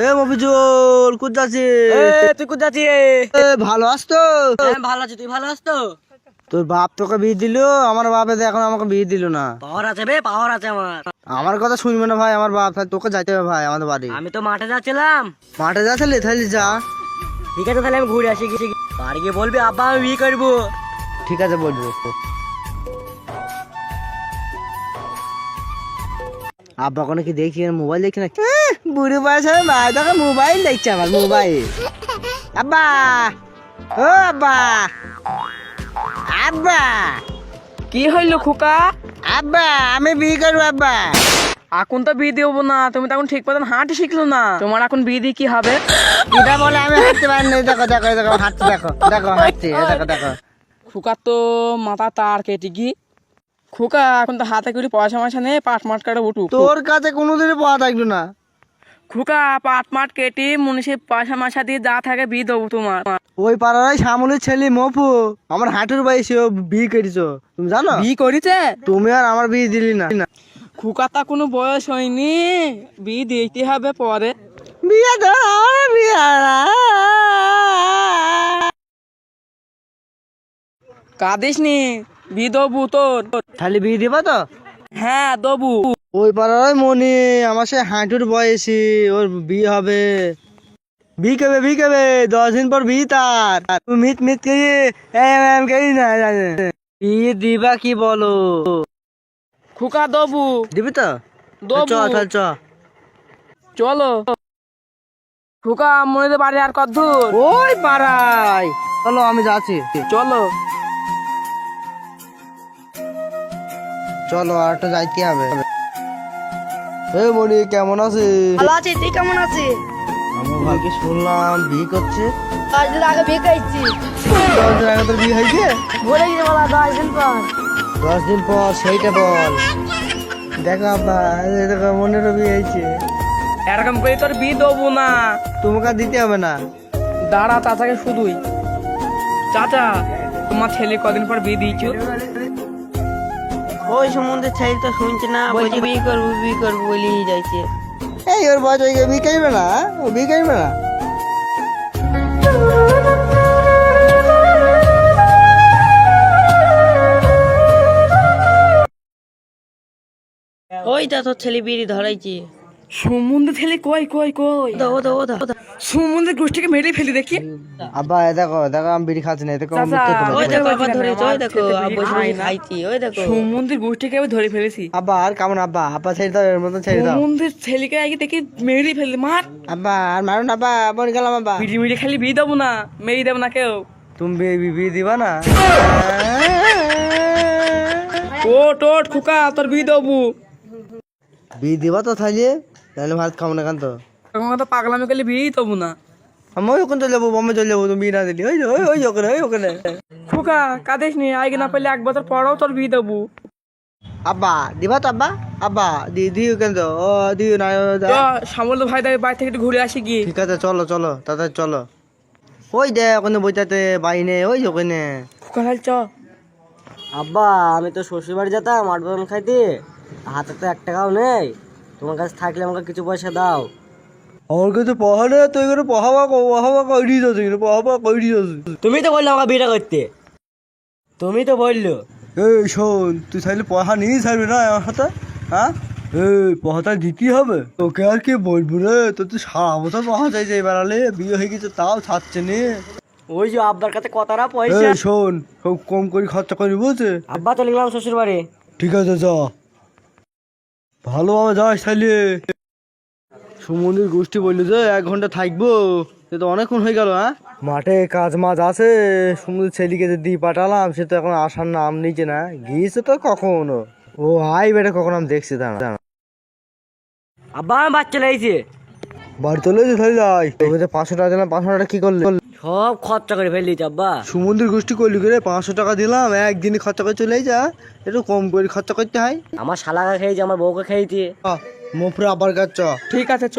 এ মফিজুল কোথা যাচ্ছিস? তুই কোথায় যাচ্ছিস? ভালো আছ তো? ভালো আছি, তুই ভালো আছ তো? তোর বাপ তোকে বিয়ে দিল, আমার বাপে তো এখন আমাকে বিয়ে দিল না। পাওয়ার আছে বে, পাওয়ার আছে আমার। আমার কথা শুনবে না ভাই, আমার বাপ, তাই তোকে যাইতে হবে ভাই আমাদের বাড়ি। আমি তো মাঠে যাচ্ছিলাম। মাঠে যাচ্ছিলি? তাহলে যা। ঠিক আছে, তাহলে আমি ঘুরে আসি। বাড়ি গিয়ে বলবি আব্বা আমি বিয়ে করবো। ঠিক আছে বলবো। আব্বা কোনো কি দেখছি মোবাইল দেখছি না? বুড়ো বয়স হবে মা তোকে মোবাইল দেখছে, আমার মোবাইল। আব্বা, ও আব্বা, আব্বা, কি হইলো খোকা? আব্বা আমি বিয়ে করবো আব্বা। এখন তো বিয়ে দেবো না, তুমি তো এখন ঠিক মতন হাঁটতে শিখলো না, তোমার এখন বিয়ে দিয়ে কি হবে? এটা বলে আমি হাঁটতে পারি না। দেখো দেখো দেখো হাঁটতে, দেখো দেখো হাঁটছি, দেখো দেখো। খোকা তো মাথা তার কেটে কি খোকা, এখন তো হাতে করে পয়সা ময়সা নেই, পাট মাট কাটা উঠু। তোর কাছে কোনোদিনই পাওয়া থাকলো না। খোকা পাট মাট কেটে মনীষে পয়সা ময়সা দিয়ে যা থাকে বিয়ে দেবো তোমার। ওই পাড়ার শ্যামলের ছেলে মফু আমার হাঁটুর বয়সে ও বিয়ে করেছো, তুমি জানো? বিয়ে করেছে? তুমি আর আমার বিয়ে দিলি না। খোকা তা কোনো বয়স হয়নি, বিয়ে দিতে হবে পরে। বিয়ে তো আমার বিয়ে কাঁদিস নি, বিয়ে দেবো তোর। তাহলে বিয়ে দিবা তো? হ্যাঁ দেবো। ওই পাড়ার মনি আমার সে হাঁটুর বয়সী, ওর বিয়ে হবে। বিয়ে করবে, বিয়ে করবে, 10 দিন পর বিয়ে তার। তুমি মিট মিট করি না জানে বিয়ে দিবা কি বলো? খোকা দেবো। দিবি তো? দেবো। চ তাহলে চ। চলো খোকা, মনে বাড়ি আর কত দূর? ওই পাড়ায় চলো, আমি যাচ্ছি। চলো। চলো আর তো যাইতে হবে। এ মনি কেমন আছিস? ভালো আছি, তুই কেমন আছিস? আমার ভাইকে শুনলাম বিয়ে করছে। 10 দিন আগে বিয়ে করেছি। 10 দিন আগে তোর বিয়ে হয়েছে? বলে গেছি বলা 10 দিন পর। 10 দিন পর সেইটা বল। দেখো আব্বা, এই দেখো মনেরও বিয়ে হয়েছে। এরকম করে তোর বিয়ে দেবো না। তোমাকে আর দিতে হবে না। দাঁড়া চাচাকে শুধুই। চাচা, তোমার ছেলে কদিন পর বিয়ে দিয়েছো? ওই সম্বন্ধে ছেলে তো শুনছে না, বলছে বিয়ে করবো বলেই যাইছে। এই ওর বয়স হয়ে গেছে, বিয়ে করবে না? ও বিয়ে করবে না? ওইটা তোর ছেলে বিড়ি ধরাইছে। সুমন্দির ছেলে কই কই কই? সুমন্দির গোষ্ঠীকে মেরে ফেলি দেখি। আব্বা এই দেখো দেখো আমি বিড়ি খাচ্ছি না, দেখো চাচা, ওই দেখো আবার আমার ধরেছে, ওই দেখো ছেলে বসে বিড়ি বসে খায় না। খাইছি, ওই দেখো। সুমন্দির গোষ্ঠীকে আমি ধরে ফেলেছি। আব্বা আর কেমন? আব্বা আব্বা ছেড়ে দাও, এর মতন ছেড়ে দাও। সুমন্দির ছেলেকে আগে দেখি মেরে ফেলি, মার। আব্বা আর মারুন আব্বা, বল গেলাম আব্বা। বিড়ি মিড়ি খালি বিয়ে দেবো না, মেরে দেবো না কেউ। তুমি বিয়ে দিবা না? ওট ওট খোকা, তোর বিয়ে দেবো। বিয়ে দিবা তো তাহলে? তাহলে ভাত খাবো না কেন তো? তখন তো পাগলামি করলে বিয়ে দেবো না। আমি ওখানে চলে যাবো, বম্বে চলে যাবো, তুমি বিয়ে না দিলি। ওই ওই ওই ওখানে, ওই ওখানে। খোকা কাঁদিস নি, আগে না পারলে 1 বছর পরেও তোর বিয়ে দেবো। আব্বা দিবা তো আব্বা? আব্বা দিও কেন তো? ও দিও না। তো সামল ভাই দাবি বাড়ি থেকে একটু ঘুরে আসি কি। ঠিক আছে চলো চলো তাড়াতাড়ি চলো। ওই দে ওখানে বইটাতে বাইনে, ওই ওখানে। খোকা ভাই চ। আব্বা আমি তো শ্বশুর বাড়ি যেতাম 8 বাদাম খাইতে, হাতে তো 1 টাকাও নেই। তোমার কাছে থাকলে আমাকে কিছু পয়সা দাও। আমার কাছে পড়া তো এখানে পড়াবা করি যাচ্ছে, এখানে পড়াবা করি যাচ্ছে। তুমি তো বললে আমাকে বিয়েটা করতে, তুমি তো বললো। এই শোন, তুই তাহলে পড়া নিয়ে ছাড়বি না আমার হাতে? হ্যাঁ এই পড়াটা দিতেই হবে তোকে, আর কি বলবো রে? তোর তো 7 বছর পড়া চাইছে, বেড়ালে বিয়ে হয়ে গেছে তাও ছাড়ছে নে। ওই যে আব্বার কাছে কতটা পয়সা। এই শোন, সব কম করে খরচা করি বলছে। আব্বা চলে গেলাম শ্বশুর বাড়ি। ঠিক আছে যা, ভালোভাবে যাস তাহলে। সুমন্দির গোষ্ঠী বললো যে 1 ঘন্টা থাকবো, সে তো অনেকক্ষণ হয়ে গেল। হ্যাঁ মাঠে কাজ মাছ আছে, সুমন্দির ছেলেকে যে দিয়ে পাঠালাম, সে তো এখন আসার নাম নিচে না, গিয়েছে তো কখনো। ও আই বেটা কখন আমি দেখছি দাঁড়া। আব্বা আমার বাচ্চা লেগেছে। বাড়ি চলে যে তাহলে যাই। তবে যে 500 টাকা দিলাম, 500 টাকা কি করলে? সব খরচা করে ফেললি আব্বা। সুমন্দির গোষ্ঠী করলি করে 500 টাকা দিলাম, একদিনে খরচা করে চলে যা, একটু কম করে খরচা করতে হয়। আমার শালাকে খেয়েছে, আমার বউকে খেয়েছে। মোফরে আবার কাজ চ। ঠিক আছে চ।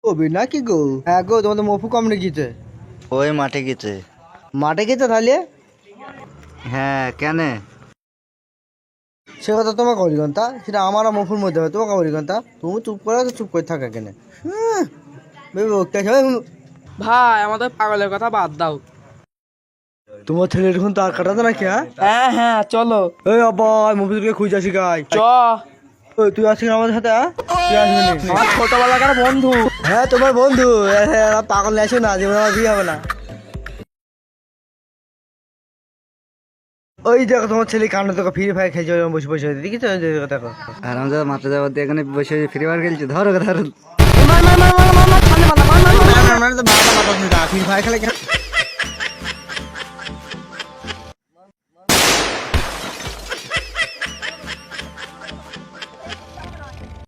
ও বিনা কি গো? হ্যাঁ গো, তোমাদের মফু কম গিয়েছে। ওই মাঠে গেছে। মাঠে গেছে তাহলে? হ্যাঁ কেন? সে কথা তোমাকে বলি তা সেটা আমারও মুখের মধ্যে হয়, তোমাকে বলি তা তুমি চুপ করে আছো, চুপ করে থাকা কেন? বেবি ভাই আমাদের পাগলের কথা বাদ দাও। তোমার ছেলে এখন তার কাটাতে নাকি? হ্যাঁ হ্যাঁ হ্যাঁ চলো। এই আব্বা মফিজুলকে খুঁজে আসি গাই। চ। ওই তুই আসিস আমাদের সাথে? হ্যাঁ তুই আসবি না? আমার ছোটবেলাকার বন্ধু। হ্যাঁ তোমার বন্ধু। পাগল আসো না, জীবনে আমার বিয়ে হবে না। ওই দেখো তোমার ছেলে কান্না, তোকে ফ্রি ফায়ার খেলছে বসে বসে, দেখি তো দেখো। আর আমাদের মাথা যাওয়ার দিয়ে এখানে বসে ফ্রি ফায়ার খেলছি, ধরো ধরো। ফ্রি ফায়ার খেলে